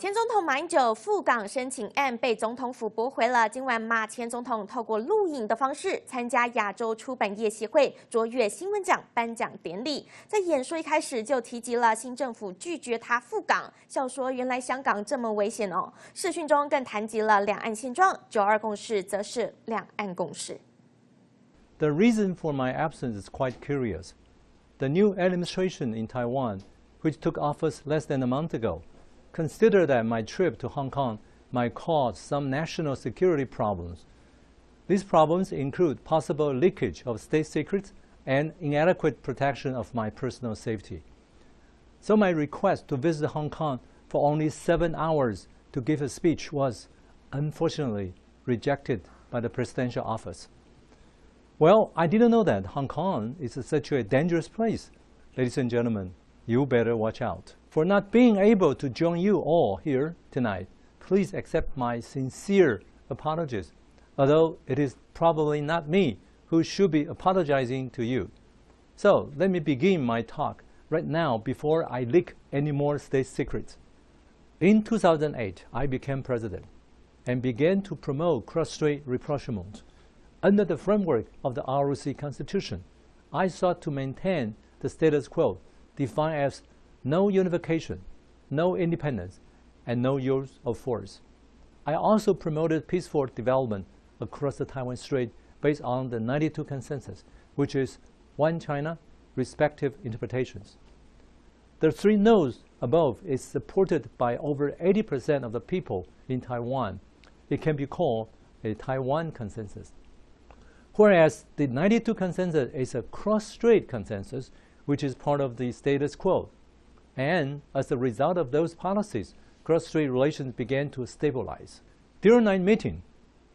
前总统马英九赴港申请案被总统府驳回了。今晚马前总统透过录影的方式参加亚洲出版业协会卓越新闻奖颁奖典礼，在演说一开始就提及了新政府拒绝他赴港，笑说原来香港这么危险哦。视讯中更谈及了两岸现状，九二共识则是两岸共识。The reason for my absence is quite curious. The new administration in Taiwan, which took office less than a month ago, consider that my trip to Hong Kong might cause some national security problems. These problems include possible leakage of state secrets and inadequate protection of my personal safety. So my request to visit Hong Kong for only 7 hours to give a speech was, unfortunately, rejected by the presidential office. Well, I didn't know that Hong Kong is such a dangerous place. Ladies and gentlemen, you better watch out. For not being able to join you all here tonight, please accept my sincere apologies, although it is probably not me who should be apologizing to you. So let me begin my talk right now before I leak any more state secrets. In 2008, I became president and began to promote cross-strait rapprochement. Under the framework of the ROC Constitution, I sought to maintain the status quo, defined as no unification, no independence, and no use of force. I also promoted peaceful development across the Taiwan Strait based on the 92 Consensus, which is one China, respective interpretations. The three no's above is supported by over 80% of the people in Taiwan. It can be called a Taiwan consensus. Whereas the 92 Consensus is a cross-strait consensus, which is part of the status quo. And as a result of those policies, cross-strait relations began to stabilize. During that meeting,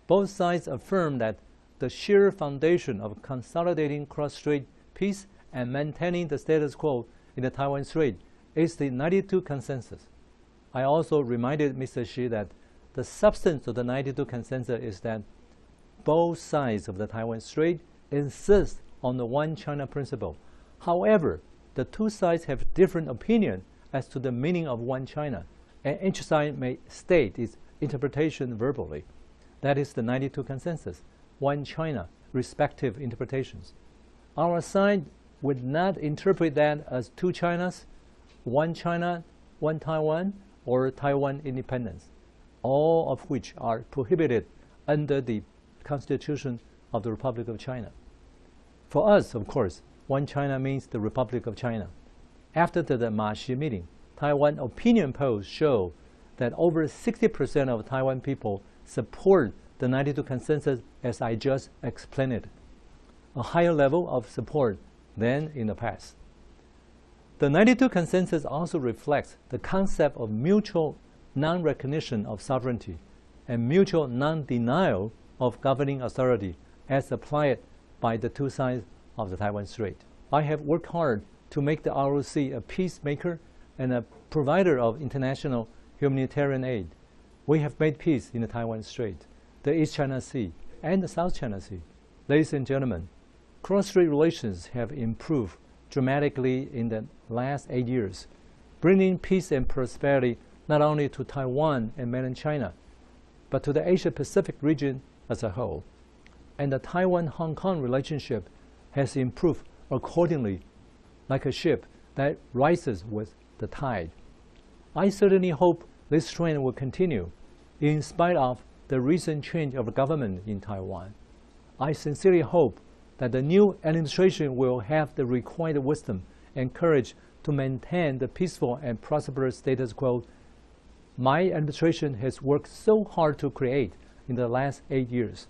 both sides affirmed that the sheer foundation of consolidating cross-strait peace and maintaining the status quo in the Taiwan Strait is the 92 Consensus. I also reminded Mr. Xi that the substance of the 92 Consensus is that both sides of the Taiwan Strait insist on the one China principle. However, the two sides have different opinions as to the meaning of one China, and each side may state its interpretation verbally. That is the 92 Consensus, one China, respective interpretations. Our side would not interpret that as two Chinas, one China, one Taiwan, or Taiwan independence, all of which are prohibited under the Constitution of the Republic of China. For us, of course, one China means the Republic of China. After the Ma Xi meeting, Taiwan opinion polls show that over 60% of Taiwan people support the 92 Consensus as I just explained it, a higher level of support than in the past. The 92 Consensus also reflects the concept of mutual non-recognition of sovereignty and mutual non-denial of governing authority as applied by the two sides of the Taiwan Strait. I have worked hard to make the ROC a peacemaker and a provider of international humanitarian aid. We have made peace in the Taiwan Strait, the East China Sea, and the South China Sea. Ladies and gentlemen, cross-strait relations have improved dramatically in the last 8 years, bringing peace and prosperity not only to Taiwan and mainland China, but to the Asia-Pacific region as a whole. And the Taiwan-Hong Kong relationship has improved accordingly, like a ship that rises with the tide. I certainly hope this trend will continue, in spite of the recent change of government in Taiwan. I sincerely hope that the new administration will have the required wisdom and courage to maintain the peaceful and prosperous status quo my administration has worked so hard to create in the last 8 years.